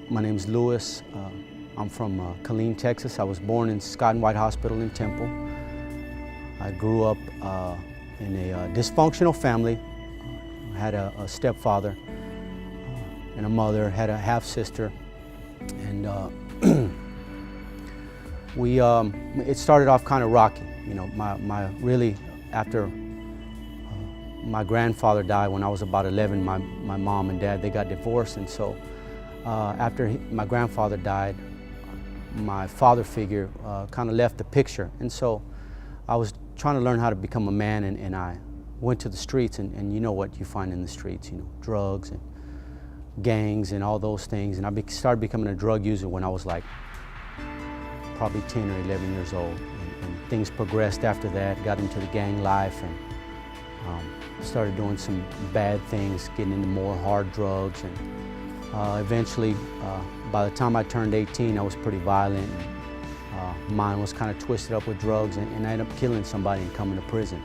My name's Louis. I'm from Killeen, Texas. I was born in Scott and White Hospital in Temple. I grew up in a dysfunctional family. I had a stepfather and a mother, had a half-sister. And it started off kind of rocky. You know, really, after my grandfather died when I was about 11, my mom and dad, they got divorced. And so after my grandfather died, my father figure kind of left the picture. And so I was trying to learn how to become a man, and I went to the streets, and you know what you find in the streets, you know, drugs and gangs and all those things. And I started becoming a drug user when I was like probably 10 or 11 years old. And things progressed after that, got into the gang life, and started doing some bad things, getting into more hard drugs. And eventually, by the time I turned 18, I was pretty violent. And, mine was kind of twisted up with drugs, and I ended up killing somebody and coming to prison.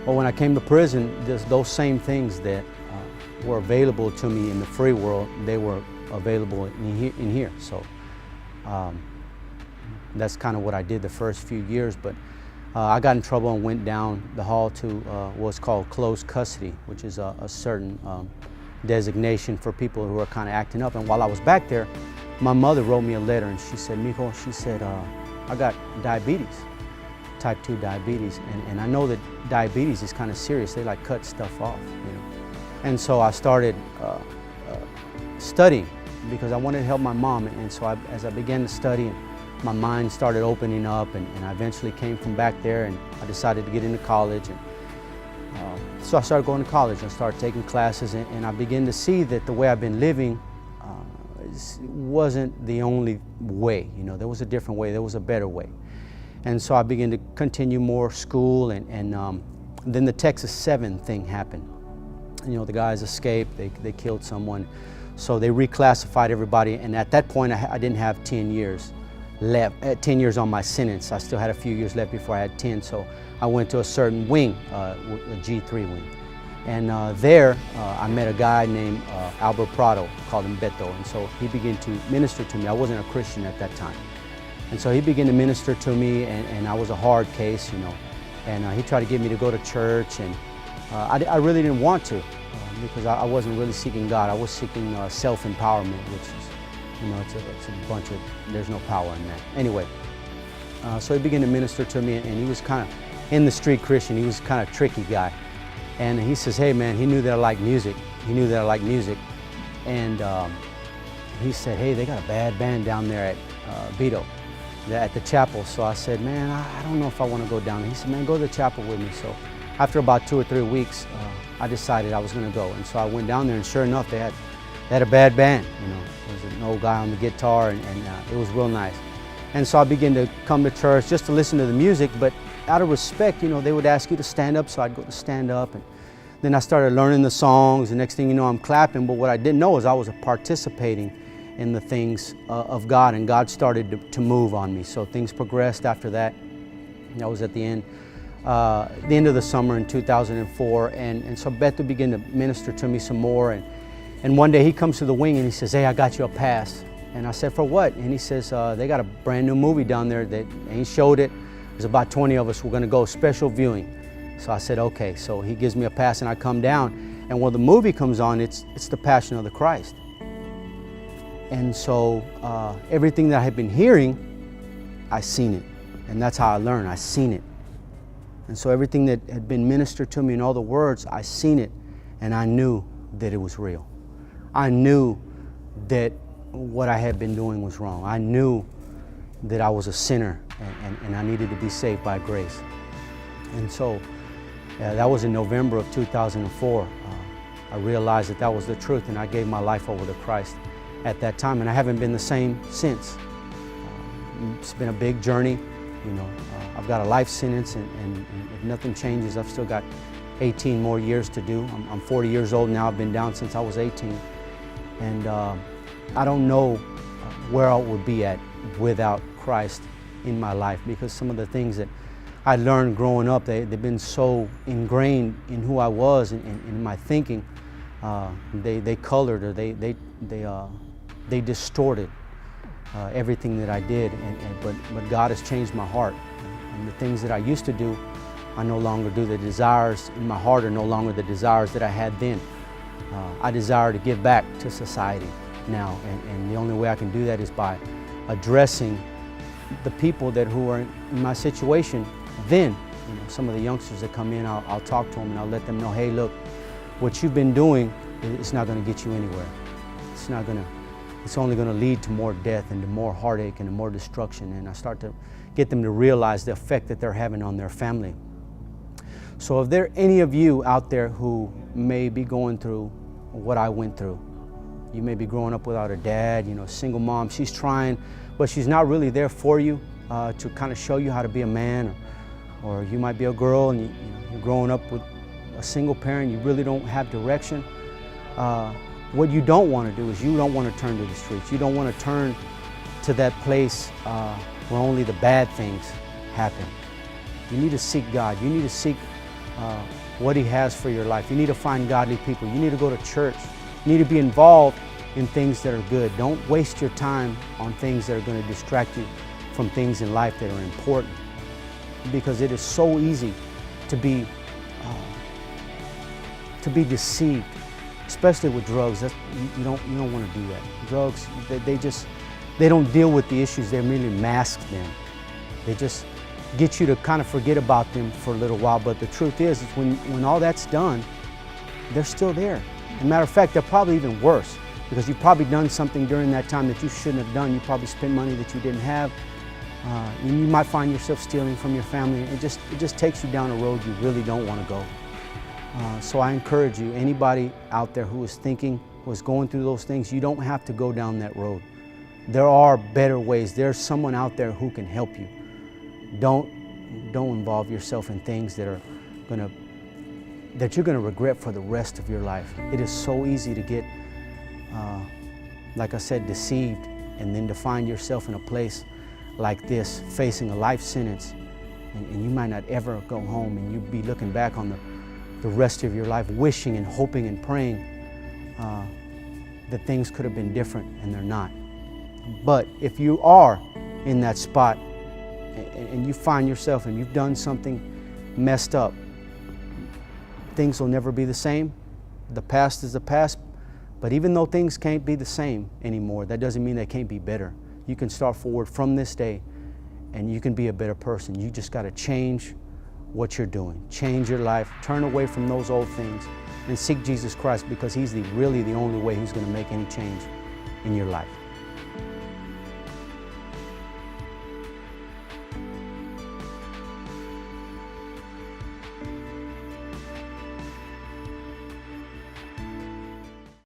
Well, when I came to prison, those same things that were available to me in the free world, they were available in here. So that's kind of what I did the first few years. But I got in trouble and went down the hall to what's called closed custody, which is a certain designation for people who are kind of acting up. And while I was back there, my mother wrote me a letter, and she said, Mijo, she said, I got diabetes, type 2 diabetes, and I know that diabetes is kind of serious. They like cut stuff off, you know. And so I started studying because I wanted to help my mom. And so as I began to study, my mind started opening up, and I eventually came from back there, and I decided to get into college. And so I started going to college. I started taking classes, and I began to see that the way I've been living wasn't the only way. You know, there was a different way. There was a better way. And so I began to continue more school, and then the Texas 7 thing happened. You know, the guys escaped. They killed someone. So they reclassified everybody, and at that point I didn't have 10 years left, 10 years on my sentence. I still had a few years left before I had 10, so I went to a certain wing, a G3 wing. And there I met a guy named Albert Prado, called him Beto, and so he began to minister to me. I wasn't a Christian at that time. And so he began to minister to me, and I was a hard case, you know. And he tried to get me to go to church, and I really didn't want to because I wasn't really seeking God. I was seeking self-empowerment, which is, you know, it's a bunch of, there's no power in that. Anyway, so he began to minister to me, and he was kind of in the street Christian. He was kind of a tricky guy. And he says, hey man, he knew that I liked music. He knew that I liked music. And he said, hey, they got a bad band down there at Beto, at the chapel. So I said, man, I don't know if I want to go down there. He said, man, go to the chapel with me. So after about 2 or 3 weeks, I decided I was going to go. And so I went down there, and sure enough, they had a bad band. You know, there was an old guy on the guitar, and it was real nice. And so I began to come to church just to listen to the music, but out of respect, you know, they would ask you to stand up, so I'd go to stand up. And then I started learning the songs, and next thing you know, I'm clapping. But what I didn't know is I was participating in the things of God, and God started to move on me. So things progressed after that. That was at the end of the summer in 2004, and so Beto began to minister to me some more. And one day he comes to the wing and he says, hey, I got you a pass. And I said, for what? And he says, they got a brand new movie down there. And he showed it. There's about 20 of us. We're going to go special viewing. So I said, okay. So he gives me a pass, and I come down. And when the movie comes on, it's the Passion of the Christ. And so everything that I had been hearing, I seen it. And that's how I learned. I seen it. And so everything that had been ministered to me in all the words, I seen it, and I knew that it was real. I knew that what I had been doing was wrong. I knew that I was a sinner, and I needed to be saved by grace. And so that was in November of 2004. I realized that was the truth, and I gave my life over to Christ at that time, and I haven't been the same since. It's been a big journey. You know, I've got a life sentence, and if nothing changes, I've still got 18 more years to do. I'm 40 years old now. I've been down since I was 18. And I don't know where I would be at without Christ in my life, because some of the things that I learned growing up, they've been so ingrained in who I was and in my thinking. They colored, or they they distorted everything that I did, but God has changed my heart. And the things that I used to do, I no longer do. The desires in my heart are no longer the desires that I had then. I desire to give back to society now, and the only way I can do that is by addressing the people who are in my situation. Then, some of the youngsters that come in, I'll talk to them and I'll let them know, hey, look, what you've been doing, it's not going to get you anywhere. It's only going to lead to more death and to more heartache and to more destruction. And I start to get them to realize the effect that they're having on their family. So if there are any of you out there who may be going through what I went through, you may be growing up without a dad, single mom, she's trying, but she's not really there for you to kind of show you how to be a man. Or you might be a girl and you're growing up with a single parent, you really don't have direction. What you don't want to do is you don't want to turn to the streets. You don't want to turn to that place where only the bad things happen. You need to seek God. You need to seek what He has for your life. You need to find godly people. You need to go to church. You need to be involved in things that are good. Don't waste your time on things that are going to distract you from things in life that are important. Because it is so easy to be deceived, especially with drugs. You don't want to do that. Drugs, they don't deal with the issues. They merely mask them. They just get you to kind of forget about them for a little while. But the truth is when all that's done, they're still there. As a matter of fact, they're probably even worse, because you've probably done something during that time that you shouldn't have done. You probably spent money that you didn't have. And you might find yourself stealing from your family. It just takes you down a road you really don't want to go. So I encourage you, anybody out there who is thinking, who is going through those things, you don't have to go down that road. There are better ways. There's someone out there who can help you. Don't involve yourself in things that you're gonna regret for the rest of your life. It is so easy to get, like I said, deceived, and then to find yourself in a place like this, facing a life sentence, and you might not ever go home, and you'd be looking back on the rest of your life, wishing and hoping and praying that things could have been different, and they're not. But if you are in that spot and you find yourself and you've done something messed up, things will never be the same. The past is the past, but even though things can't be the same anymore, that doesn't mean they can't be better. You can start forward from this day and you can be a better person. You just got to change what you're doing. Change your life, turn away from those old things, and seek Jesus Christ, because He's really the only way He's going to make any change in your life.